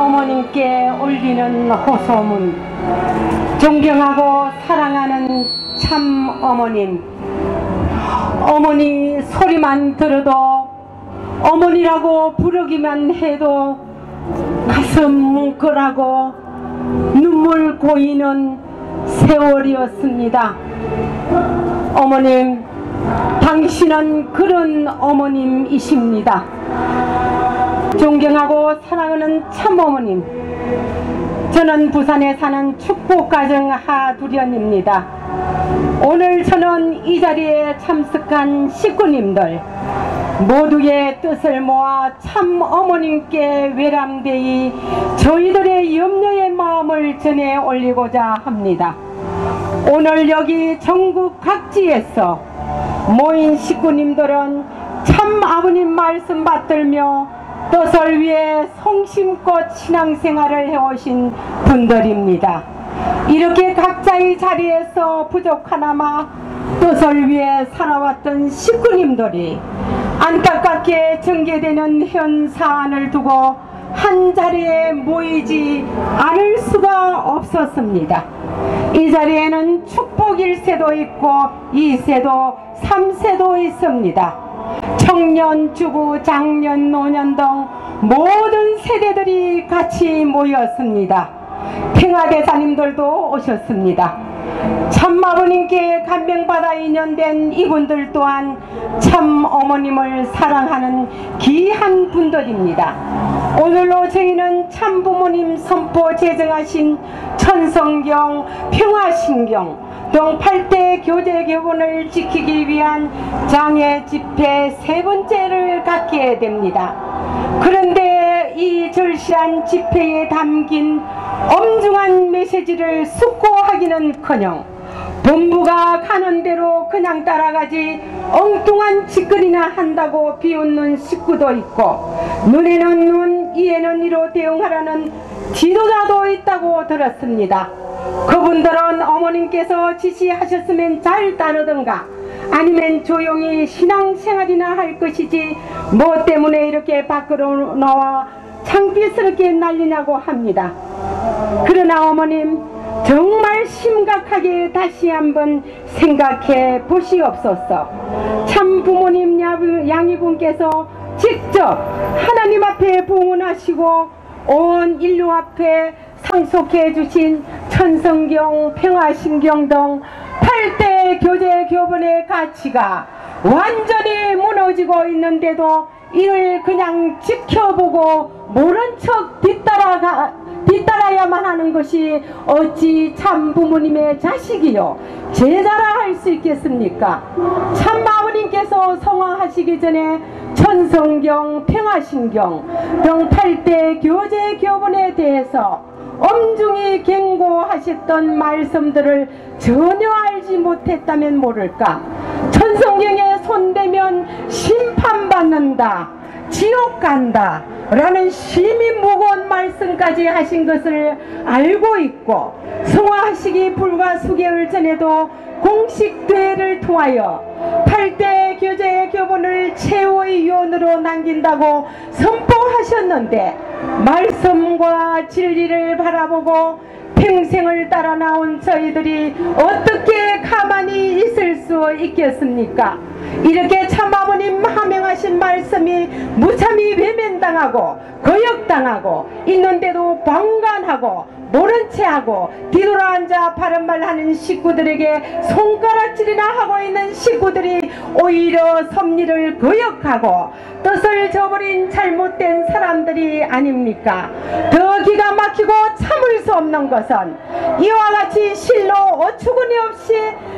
어머님께 올리는 호소문. 존경하고 사랑하는 참 어머님, 어머니 소리만 들어도, 어머니라고 부르기만 해도 가슴 뭉클하고 눈물 고이는 세월이었습니다. 어머님, 당신은 그런 어머님이십니다. 존경하고 사랑하는 참 어머님, 저는 부산에 사는 축복가정 하두련입니다. 오늘 저는 이 자리에 참석한 식구님들 모두의 뜻을 모아 참 어머님께 외람되이 저희들의 염려의 마음을 전해 올리고자 합니다. 오늘 여기 전국 각지에서 모인 식구님들은 참 아버님 말씀 받들며 뜻을 위해 성심껏 신앙생활을 해오신 분들입니다. 이렇게 각자의 자리에서 부족하나마 뜻을 위해 살아왔던 식구님들이 안타깝게 전개되는 현 사안을 두고 한자리에 모이지 않을 수가 없었습니다. 이 자리에는 축복 1세도 있고 2세도 3세도 있습니다. 청년, 주부, 장년, 노년 등 모든 세대들이 같이 모였습니다. 평화대사님들도 오셨습니다. 참 아버님께 감명받아 인연된 이분들 또한 참 어머님을 사랑하는 귀한 분들입니다. 오늘로 저희는 참 부모님 선포 제정하신 천성경, 평화신경 등 8대 교제 교본을 지키기 위한 장애 집회 3번째를 갖게 됩니다. 그런데 이 절실한 집회에 담긴 엄중한 메시지를 숙고하기는커녕 본부가 가는 대로 그냥 따라가지 엉뚱한 짓거리나 한다고 비웃는 식구도 있고, 눈에는 눈, 이에는 이로 대응하라는 지도자도 있다고 들었습니다. 그분들은 어머님께서 지시하셨으면 잘 따르던가 아니면 조용히 신앙생활이나 할 것이지 뭐 때문에 이렇게 밖으로 나와 창피스럽게 난리냐고 합니다. 그러나 어머님, 정말 심각하게 다시 한번 생각해 보시옵소서. 참 부모님 양이분께서 직접 하나님 앞에 봉헌하시고 온 인류 앞에 상속해 주신 천성경, 평화신경 등 8대 교제 교본의 가치가 완전히 무너지고 있는데도 이를 그냥 지켜보고 모른 척 뒤따라야만 하는 것이 어찌 참 부모님의 자식이요 제자라 할 수 있겠습니까? 참 아버님께서 성화하시기 전에 천성경, 평화신경 등 8대 교제 교본에 대해서 엄중히 경고하셨던 말씀들을 전혀 알지 못했다면 모를까. 천성경에 손대면 심판받는다, 지옥 간다 라는 심히 무거운 말씀까지 하신 것을 알고 있고, 성화하시기 불과 수개월 전에도 공식 대회를 통하여 8대 교제 교본을 최후의 요원으로 남긴다고 선포하셨는데, 말씀과 진리를 바라보고 평생을 따라 나온 저희들이 어떻게 가만히 있을 수 있겠습니까? 이렇게 참 아버님 하명하신 말씀이 무참히 외면당하고 거역당하고 있는데도 방관하고 모른 체하고 뒤돌아앉아 바른말 하는 식구들에게 손가락질이나 하고 있는 식구들이 오히려 섭리를 거역하고 뜻을 저버린 잘못된 사람들이 아닙니까? 더 기가 막히고 참을 수 없는 것은 이와 같이 실로 어처구니 없이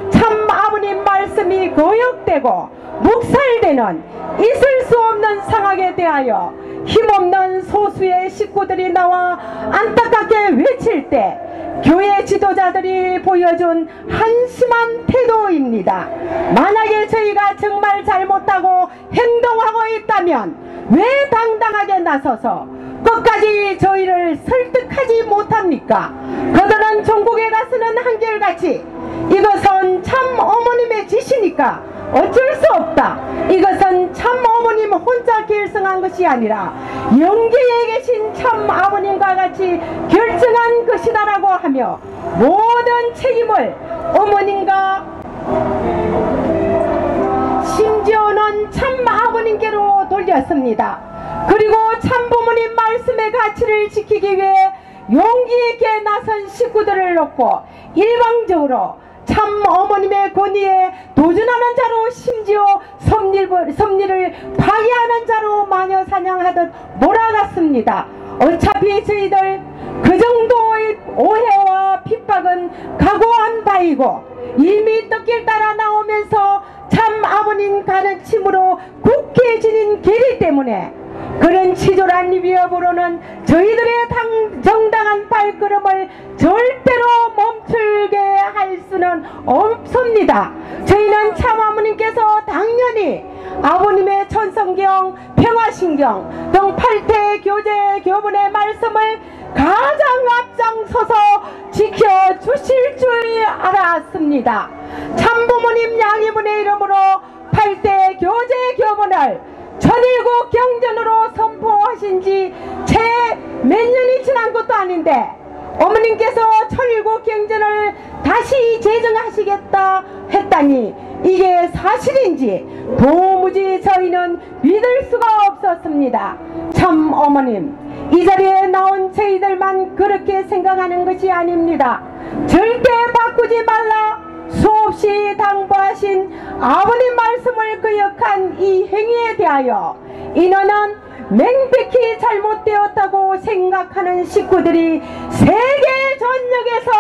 참 아버님 말씀이 거역되고 묵살되는 있을 수 없는 상황에 대하여 힘없는 소수의 식구들이 나와 안타깝게 외칠 때 교회 지도자들이 보여준 한심한 태도입니다. 만약에 저희가 정말 잘못하고 행동하고 있다면 왜 당당하게 나서서 끝까지 저희를 설득하지 못합니까? 그들은 전국에 가서는 한결같이 이것은 참 어머님의 지시니까 어쩔 수 없다, 이것은 참 어머님 혼자 결성한 것이 아니라 영계에 계신 참 아버님과 같이 결정한 것이다라고 하며 모든 책임을 어머님과 심지어는 참 아버님께로 돌렸습니다. 그리고 참 부모님 말씀의 가치를 지키기 위해 용기 있게 나선 식구들을 놓고 일방적으로 참 어머님의 권위에 도전하는 자로, 심지어 섭리를 파괴하는 자로 마녀 사냥하듯 몰아갔습니다. 어차피 저희들 그 정도의 오해와 핍박은 각오한 바이고 이미 떡길 따라 나오면서 참 아버님 가는 침으로 굳게 지닌 길이 때문에 그런 치졸한 위협으로는 저희들의 정당한 발걸음을 절대로 멈추게 할 수는 없습니다. 저희는 참 아버님께서 당연히 아버님의 천성경, 평화신경 등 8태 교제 교본의 말씀을 가장 앞장서서 지켜주실 줄 알았습니다. 참부모님 양이분의 이름으로 8대 교제 교본을 전일국 경전으로 선포하신 지 채 몇 년이 지난 것도 아닌데 어머님께서 천일국 경전을 다시 제정하시겠다 했다니 이게 사실인지 도무지 저희는 믿을 수가 없었습니다. 참 어머님, 이 자리에 나온 저희들만 그렇게 생각하는 것이 아닙니다. 절대 바꾸지 말라 수없이 당부하신 아버님 말씀을 거역한 이 행위에 대하여 인원은 명백히 잘못되었다고 생각하는 식구들이 세계 전역에서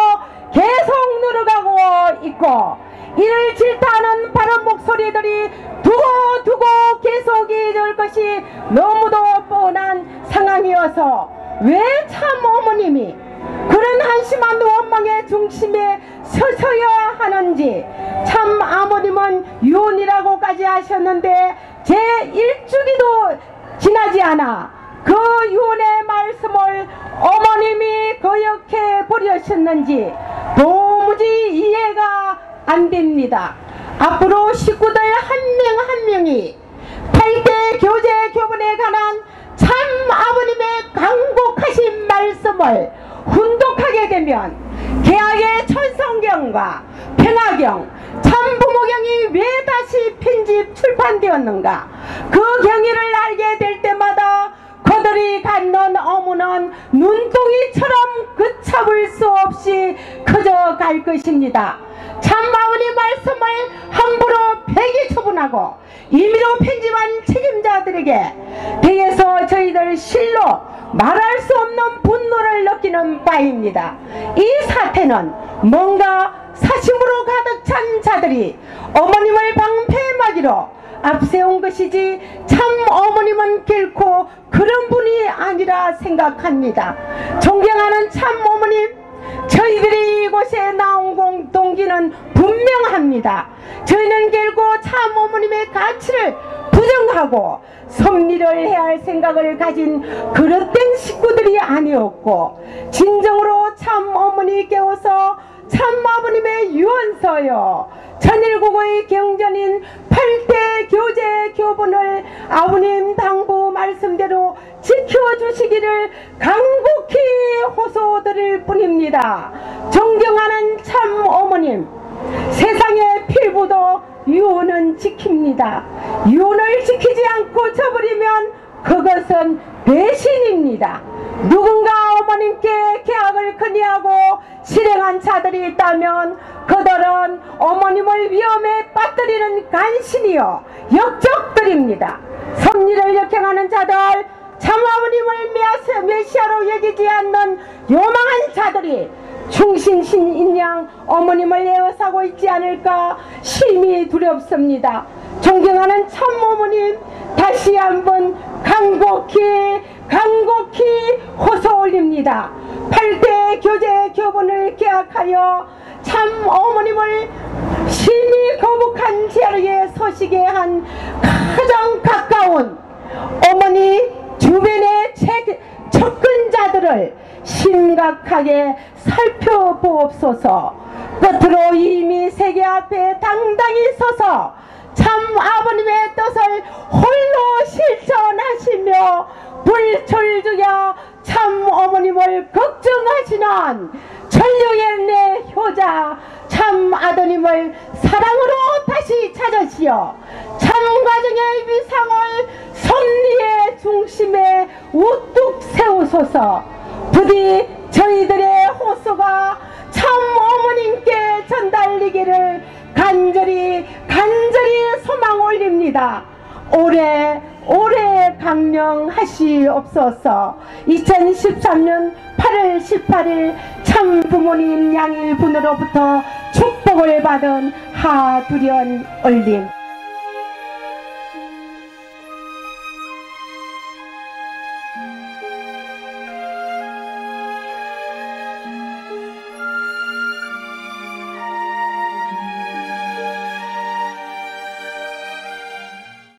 계속 늘어가고 있고, 이를 질타하는 바른 목소리들이 두고 계속 이어질 것이 너무도 뻔한 상황이어서 왜 참 어머님이 그런 한심한 원망의 중심에 서서야 하는지, 참 아버님은 유언이라고까지 하셨는데 제 1주기도 지나지 않아 그 유언의 말씀을 어머님이 거역해 버리셨는지 도무지 이해가 안 됩니다. 앞으로 식구들 한 명 한 명이 8대 교제 교본에 관한 참 아버님의 강곡하신 말씀을 훈독하게 되면 개학의 천성경과 평화경, 참부모경이 왜 다시 편집 출판되었는가, 그 경위를 알게 될 때마다 그들이 갖는 어머는 눈동이처럼 걷잡을 수 없이 커져갈 것입니다. 참 아버님 말씀을 함부로 폐기 처분하고 임의로 편집한 책임자들에게 대해서 저희들 실로 말할 수 없는 분노를 느끼는 바입니다. 이 사태는 뭔가 사심으로 가득 찬 자들이 어머님을 방패막이로 앞세운 것이지 참 어머님은 결코 그런 분이 아니라 생각합니다. 존경하는 참 어머님, 저희들이 이곳에 나온 동기는 분명합니다. 저희는 결코 참 어머님의 가치를 부정하고 섭리를 해야 할 생각을 가진 그릇된 식구들이 아니었고, 진정으로 참 어머니 깨워서 참 아버님의 유언서요 천일국의 경전인 8대 교제 교본을 아버님 당부 말씀대로 지켜주시기를 간곡히 호소드릴 뿐입니다. 존경하는 참 어머님, 세상의 필부도 유언은 지킵니다. 유언을 지키지 않고 저버리면 그것은 배신입니다. 누군가 어머님께 계약을 건의하고 실행한 자들이 있다면 그들은 어머님을 위험에 빠뜨리는 간신이요 역적들입니다. 섭리를 역행하는 자들, 참아버님을 메시아로 여기지 않는 요망한 자들이 충신신 양 어머님을 에워싸고 있지 않을까 심히 두렵습니다. 존경하는 참 어머님, 다시 한번 간곡히 호소 올립니다. 8대 교제 교본을 계약하여 참 어머님을 심히 거북한 자리에 서시게 한 가장 가까운 어머니 주변의 접근자들을 심각하게 살펴보옵소서. 끝으로 이미 세계 앞에 당당히 서서 참 아버님의 뜻을 홀로 주시어 참가정의 위상을 섭리의 중심에 우뚝 세우소서. 부디 저희들의 호소가 참 어머님께 전달되기를 간절히 소망 올립니다. 오래 강령하시옵소서. 2013년 8월 18일 참 부모님 양일분으로부터 축복을 받은 하두련 올림.